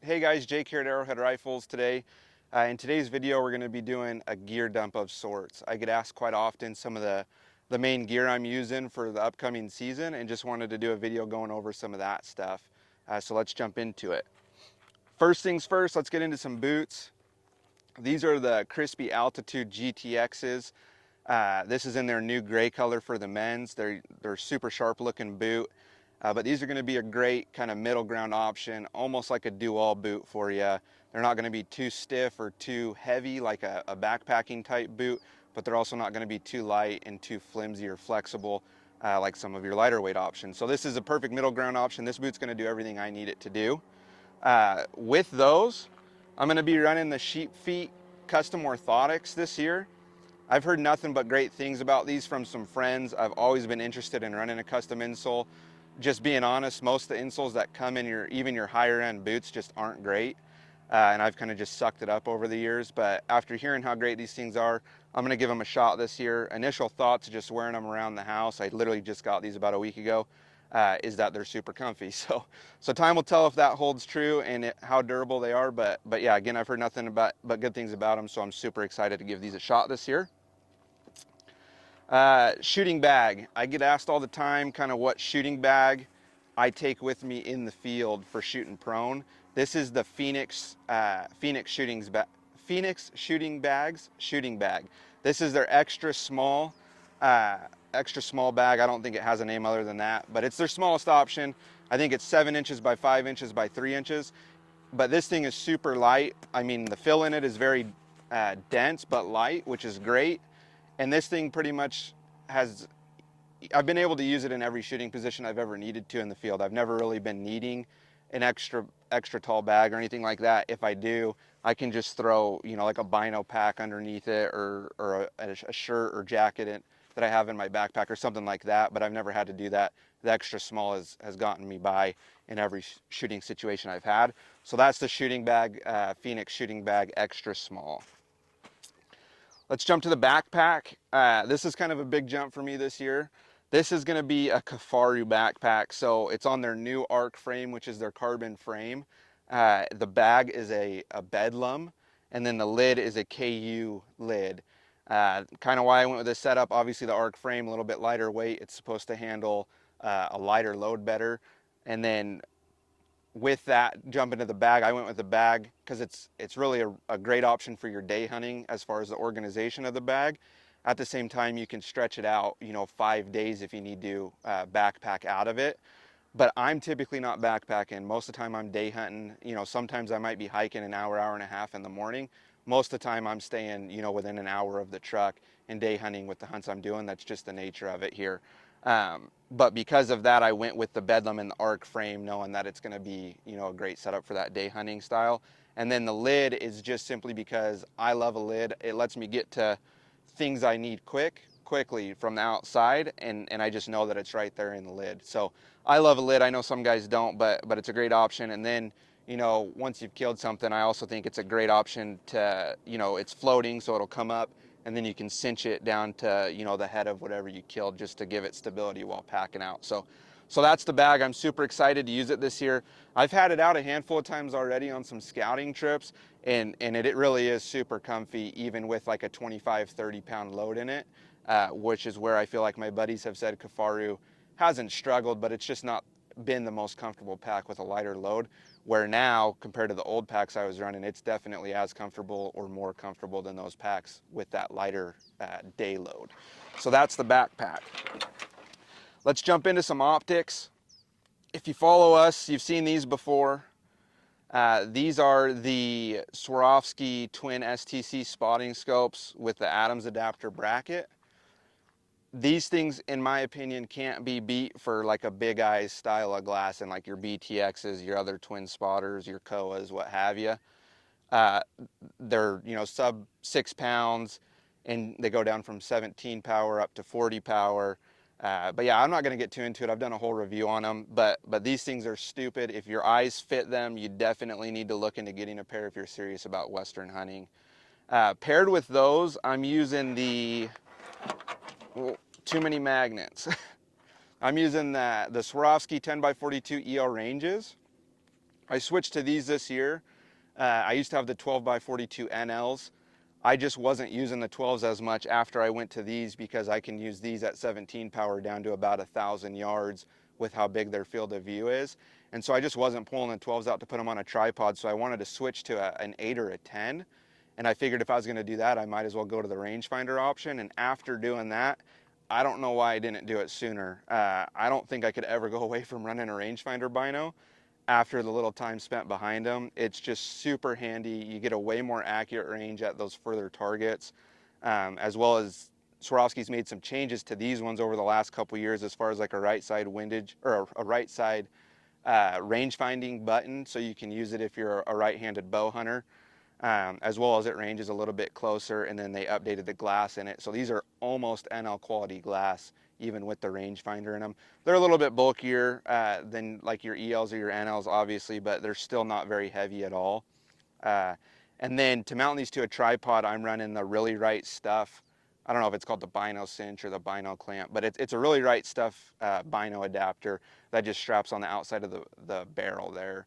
Hey guys, Jake here at Arrowhead Rifles today. In today's video, we're going to be doing a gear dump of sorts. I get asked quite often some of the main gear I'm using for the upcoming season and just wanted to do a video going over some of that stuff. So let's jump into it. First things first, let's get into some boots. These are the Crispy Altitude GTXs. This is in their new gray color for the men's. They're super sharp looking boot. But these are going to be a great kind of middle ground option, almost like a do-all boot for you. They're not going to be too stiff or too heavy like a backpacking type boot, but they're also not going to be too light and too flimsy or flexible like some of your lighter weight options. So this is a perfect middle ground option. This boot's going to do everything I need it to do. With those, I'm going to be running the Sheep Feet Custom Orthotics this year. I've heard nothing but great things about these from some friends. I've always been interested in running a custom insole. Just being honest, most of the insoles that come in even your higher end boots just aren't great. And I've kind of just sucked it up over the years. But after hearing how great these things are, I'm gonna give them a shot this year. Initial thoughts of just wearing them around the house, I literally just got these about a week ago, is that they're super comfy. So time will tell if that holds true and how durable they are. But yeah, again, I've heard nothing but good things about them. So I'm super excited to give these a shot this year. Shooting bag. I get asked all the time kind of what shooting bag I take with me in the field for shooting prone. This is the Phoenix Shooting Bags shooting bag. This is their extra small bag. I don't think it has a name other than that, but it's their smallest option. I think it's 7 inches by 5 inches by 3 inches. But this thing is super light. I mean, the fill in it is very dense but light, which is great. And this thing pretty much I've been able to use it in every shooting position I've ever needed to in the field. I've never really been needing an extra tall bag or anything like that. If I do, I can just throw, like a bino pack underneath it or a shirt or jacket that I have in my backpack or something like that, but I've never had to do that. The extra small has gotten me by in every shooting situation I've had. So that's the shooting bag, Phoenix shooting bag extra small. Let's jump to the backpack. This is kind of a big jump for me this year. This is going to be a Kifaru backpack. So it's on their new ARC frame, which is their carbon frame. The bag is a Bedlam, and then the lid is a KU lid. Kind of why I went with this setup, obviously the ARC frame, a little bit lighter weight. It's supposed to handle a lighter load better. And then with that jump into the bag, I went with the bag because it's really a great option for your day hunting as far as the organization of the bag. At the same time, you can stretch it out, 5 days if you need to backpack out of it. But I'm typically not backpacking. Most of the time I'm day hunting. Sometimes I might be hiking an hour, hour and a half in the morning. Most of the time I'm staying, within an hour of the truck and day hunting with the hunts I'm doing. That's just the nature of it here. But because of that, I went with the Bedlam and the ARC frame, knowing that it's going to be, a great setup for that day hunting style. And then the lid is just simply because I love a lid. It lets me get to things I need quickly from the outside, and I just know that it's right there in the lid. So I love a lid. I know some guys don't, but it's a great option. And then, once you've killed something, I also think it's a great option to, it's floating, so it'll come up, and then you can cinch it down to, the head of whatever you killed just to give it stability while packing out. So that's the bag. I'm super excited to use it this year. I've had it out a handful of times already on some scouting trips, and it really is super comfy, even with like a 25, 30 pound load in it, which is where I feel like my buddies have said Kifaru hasn't struggled, but it's just not been the most comfortable pack with a lighter load, where now compared to the old packs I was running, it's definitely as comfortable or more comfortable than those packs with that lighter day load. So that's the backpack. Let's jump into some optics. If you follow us, you've seen these before. These are the Swarovski twin STC spotting scopes with the Adams adapter bracket. These things, in my opinion, can't be beat for like a big eyes style of glass and like your BTXs, your other twin spotters, your Koas, what have you. They're, sub 6 pounds, and they go down from 17 power up to 40 power. But yeah, I'm not going to get too into it. I've done a whole review on them, but these things are stupid. If your eyes fit them, you definitely need to look into getting a pair if you're serious about Western hunting. Paired with those, I'm using the, well, too many magnets. I'm using the Swarovski 10x42 EL ranges. I switched to these this year. I used to have the 12x42 NLs. I just wasn't using the 12s as much after I went to these because I can use these at 17 power down to about 1,000 yards with how big their field of view is. And so I just wasn't pulling the 12s out to put them on a tripod, so I wanted to switch to an 8 or a 10. And I figured if I was going to do that, I might as well go to the rangefinder option. And after doing that, I don't know why I didn't do it sooner. I don't think I could ever go away from running a rangefinder bino after the little time spent behind them. It's just super handy. You get a way more accurate range at those further targets, as well as Swarovski's made some changes to these ones over the last couple years as far as like a right side windage or a right side range finding button, so you can use it if you're a right-handed bow hunter, as well as it ranges a little bit closer. And then they updated the glass in it, so these are almost NL quality glass even with the rangefinder in them. They're a little bit bulkier than like your ELs or your NLs obviously, but they're still not very heavy at all. And then to mount these to a tripod, I'm running the Really Right Stuff. I don't know if it's called the Bino Cinch or the Bino Clamp, but it's a Really Right Stuff Bino adapter that just straps on the outside of the barrel there,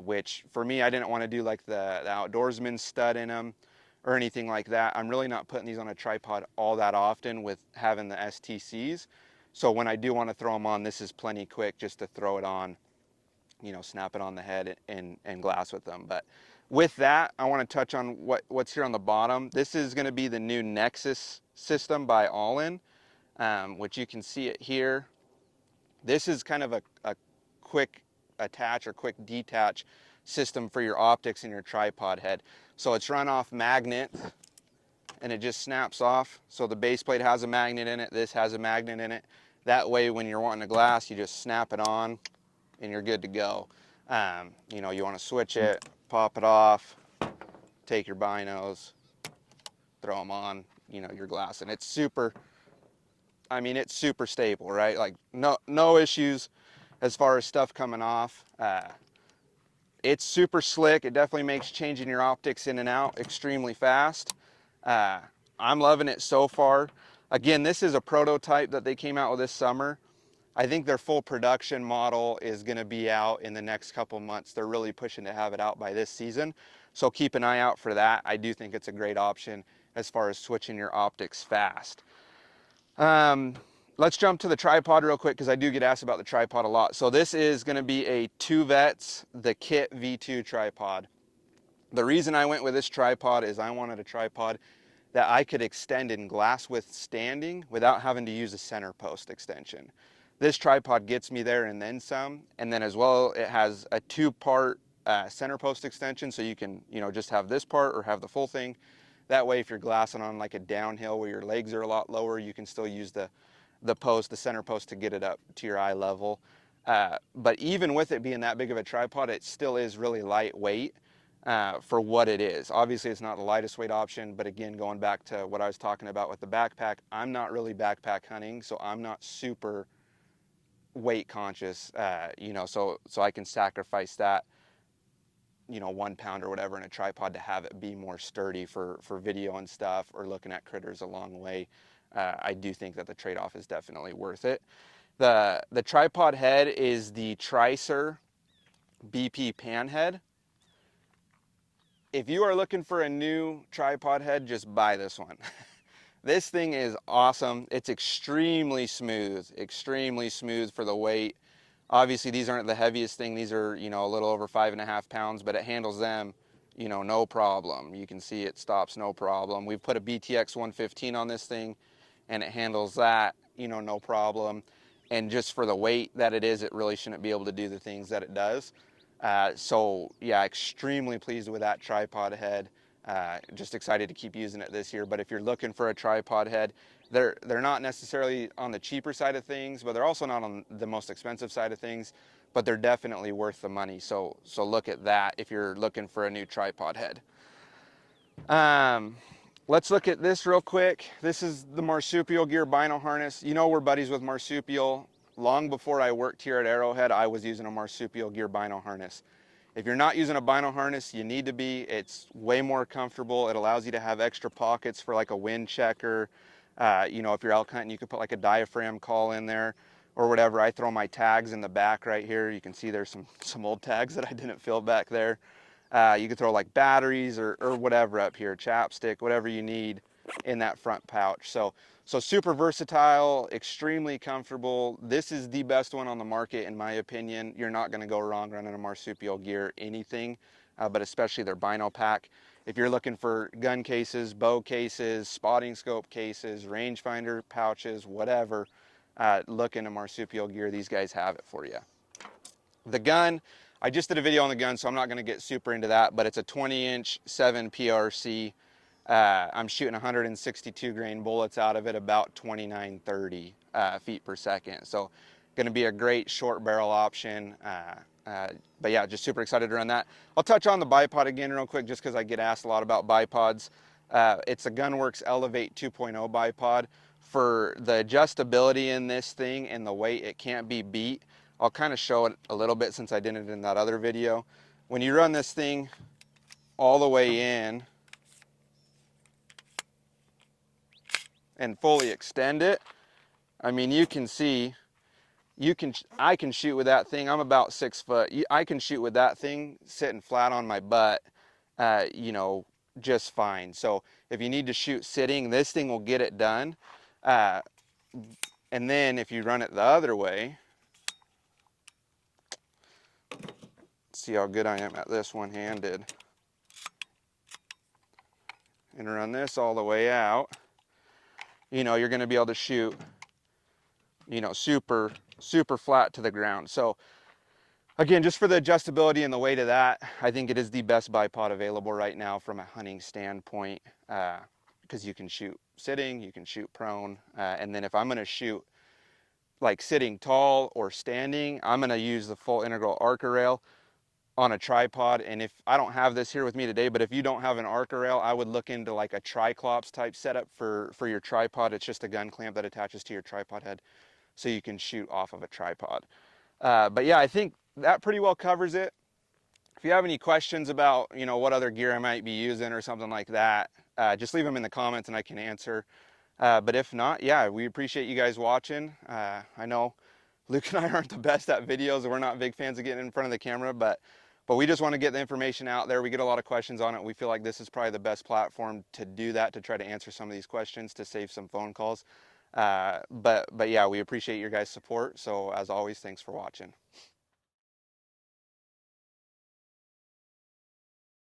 which for me, I didn't want to do like the outdoorsman stud in them or anything like that. I'm really not putting these on a tripod all that often with having the STCs. So when I do want to throw them on, this is plenty quick just to throw it on, you know, snap it on the head and glass with them. But with that, I want to touch on what's here on the bottom. This is going to be the new Nexus system by All-In, which you can see it here. This is kind of a quick attach or quick detach system for your optics and your tripod head. So it's run off magnet and it just snaps off. So the base plate has a magnet in it, this has a magnet in it. That way when you're wanting a glass, you just snap it on and you're good to go. You know, you want to switch it, pop it off, take your binos, throw them on, you know, your glass. And it's super, I mean, it's super stable, right? Like no issues as far as stuff coming off. It's super slick. It definitely makes changing your optics in and out extremely fast. I'm loving it so far. Again, this is a prototype that they came out with this summer. I think their full production model is going to be out in the next couple months. They're really pushing to have it out by this season. So keep an eye out for that. I do think it's a great option as far as switching your optics fast. Let's jump to the tripod real quick because I do get asked about the tripod a lot. So this is going to be a 2Vets, the Kit V2 tripod. The reason I went with this tripod is I wanted a tripod that I could extend in glass withstanding without having to use a center post extension. This tripod gets me there and then some, and then as well it has a 2-part center post extension, so you can, you know, just have this part or have the full thing. That way if you're glassing on like a downhill where your legs are a lot lower, you can still use the center post to get it up to your eye level. But even with it being that big of a tripod, it still is really lightweight for what it is. Obviously it's not the lightest weight option, but again, going back to what I was talking about with the backpack, I'm not really backpack hunting, so I'm not super weight conscious, you know, so I can sacrifice that, you know, 1 pound or whatever in a tripod to have it be more sturdy for video and stuff or looking at critters along the way. I do think that the trade-off is definitely worth it. The tripod head is the Tricer BP pan head. If you are looking for a new tripod head, just buy this one. This thing is awesome. It's extremely smooth for the weight. Obviously these aren't the heaviest thing. These are, you know, a little over 5.5 pounds, but it handles them, you know, no problem. You can see it stops no problem. We've put a BTX 115 on this thing and it handles that, you know, no problem. And just for the weight that it is, it really shouldn't be able to do the things that it does. So yeah, extremely pleased with that tripod head. Just excited to keep using it this year. But if you're looking for a tripod head, they're not necessarily on the cheaper side of things, but they're also not on the most expensive side of things, but they're definitely worth the money. So look at that if you're looking for a new tripod head. Let's look at this real quick. This is the Marsupial Gear Bino Harness. You know, we're buddies with Marsupial. Long before I worked here at Arrowhead, I was using a Marsupial Gear Bino Harness. If you're not using a Bino Harness, you need to be. It's way more comfortable. It allows you to have extra pockets for like a wind checker. You know, if you're elk hunting, you could put like a diaphragm call in there, or whatever. I throw my tags in the back right here. You can see there's some old tags that I didn't fill back there. You can throw like batteries or whatever up here, chapstick, whatever you need in that front pouch. So super versatile, extremely comfortable. This is the best one on the market in my opinion. You're not going to go wrong running a marsupial gear anything, but especially their bino pack. If you're looking for gun cases, bow cases, spotting scope cases, rangefinder pouches, whatever, look into marsupial gear. These guys have it for you. The gun, I just did a video on the gun, so I'm not going to get super into that, but it's a 20-inch 7 PRC. I'm shooting 162 grain bullets out of it, about 2930 feet per second. So going to be a great short barrel option. But yeah, just super excited to run that. I'll touch on the bipod again real quick just because I get asked a lot about bipods. It's a Gunworks Elevate 2.0 bipod. For the adjustability in this thing and the weight, it can't be beat. I'll kind of show it a little bit since I did it in that other video. When you run this thing all the way in and fully extend it, I mean, you can see, I can shoot with that thing. I'm about 6 foot. I can shoot with that thing sitting flat on my butt, you know, just fine. So if you need to shoot sitting, this thing will get it done. And then if you run it the other way, see how good I am at this one-handed, and run this all the way out, you know, you're going to be able to shoot, you know, super flat to the ground. So again, just for the adjustability and the weight of that, I think it is the best bipod available right now from a hunting standpoint, because you can shoot sitting, you can shoot prone, and then if I'm going to shoot like sitting tall or standing, I'm going to use the full integral Arca rail on a tripod. And if I don't have this here with me today, but if you don't have an Arca rail, I would look into like a triclops type setup for your tripod. It's just a gun clamp that attaches to your tripod head so you can shoot off of a tripod. But yeah, I think that pretty well covers it. If you have any questions about, you know, what other gear I might be using or something like that, just leave them in the comments and I can answer. But if not, yeah, we appreciate you guys watching. I know Luke and I aren't the best at videos. We're not big fans of getting in front of the camera, but we just want to get the information out there. We get a lot of questions on it. We feel like this is probably the best platform to do that, to try to answer some of these questions, to save some phone calls. But yeah, we appreciate your guys' support. So as always, thanks for watching.